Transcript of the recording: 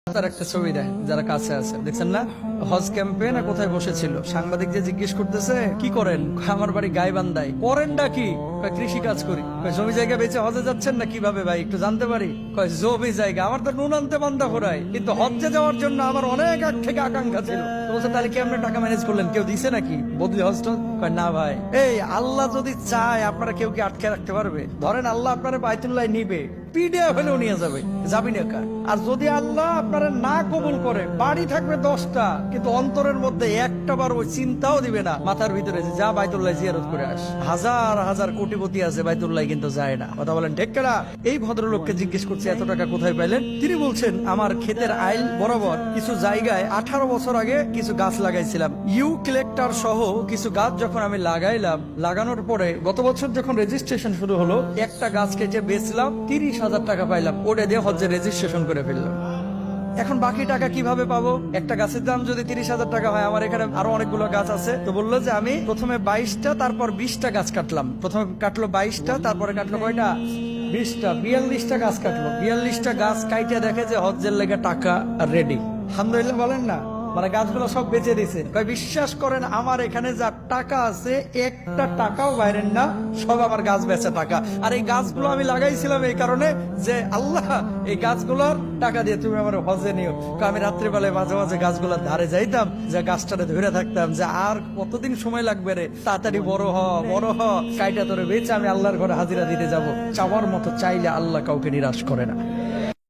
তার একটা ছবি দেয় যারা কাছে আছে, দেখছেন না? হজ ক্যাম্পে না কোথায় বসেছিল, সাংবাদিক যে জিজ্ঞেস করতেছে কি করেন, আমার বাড়ি গাইবান্ধায়। করেনটা কি? কৃষি কাজ করি। জমি জায়গা বেচে হজে যাচ্ছেন না কিভাবে ভাই, একটু জানতে পারি? জমি জায়গা আমার তো নুন আনতে বান্ধা করায়, কিন্তু হজ্জে যাওয়ার জন্য আমার অনেক আগ থেকে আকাঙ্ক্ষা ছিল। বলছে তাহলে কেমনে টাকা ম্যানেজ করলেন, কেউ দিছে নাকি বদলি হজটা? না ভাই, এই আল্লাহ যদি চায় আপনারা কেউ কি আটকে রাখতে পারবে? ধরেন আল্লাহ আপনারা বাইতুল্লাহ নিবে, পিডিয়া হলেও নিয়ে যাবে, যাবি না কার? আর যদি আল্লাহ আপনারা না কবুল করে, বাড়ি থাকবে 10টা, কিন্তু অন্তরের মধ্যে একটা বার ওই চিন্তাও দিবে না মাথার ভিতরে যে যা বাইতুল্লাহ জিয়ারত করে আস। হাজার হাজার কোটিপতি আছে বাইতুল্লাহ কিন্তু যায় না। কথা বলেন ঠিক কিনা? এই ভদ্রলোককে জিজ্ঞেস করছে এত টাকা কোথায় পাইলেন? তিনি বলছেন আমার ক্ষেতের আইল বরাবর কিছু জায়গায় 18 বছর আগে কিছু গাছ লাগাইছিলাম। ইউক্যালিপটাস সহ কিছু গাছ যখন আমি লাগাইলাম, লাগানোর পরে গত বছর যখন রেজিস্ট্রেশন শুরু হলো, একটা গাছ কেটে বেচলাম, 30,000 টাকা পাইলাম। ওটা দিয়ে হজ্জে রেজিস্ট্রেশন করে ফেললাম। এখন বাকি টাকা কিভাবে পাবো? একটা গাছের দাম যদি 30,000 টাকা হয়, আমার এখানে আরো অনেকগুলো গাছ আছে। তো বললো যে আমি প্রথমে 22টা তারপর 20টা গাছ কাটলাম। প্রথমে কাটলো 22টা, তারপরে কাটলো কয়টা? 20টা, 42টা গাছ কাটলো। 42টা গাছ কাইটে দেখে যে হজ্জের লেগে টাকা রেডি। আলহামদুলিল্লাহ বলেন না? মানে গাছগুলো সব বেঁচে দিছে। বিশ্বাস করেন আমার এখানে যা টাকা আছে একটা টাকাও বাইরের না, সব আমার গাছ বেচা টাকা। আর এই গাছগুলো আমি লাগাইছিলাম এই কারণে যে আল্লাহ এই গাছগুলোর টাকা দিয়ে তুমি আমার হজে নিও। আমি রাত্রিবেলায় মাঝে মাঝে গাছগুলোর ধারে যাইতাম, যে গাছটারে ধরে থাকতাম যে আর কতদিন সময় লাগবে রে, তাড়াতাড়ি বড় হ বড় হ, কাইটা তোরে বেচে আমি আল্লাহর ঘরে হাজিরা দিতে যাব। চাওয়ার মতো চাইলে আল্লাহ কাউকে নিরাশ করে না।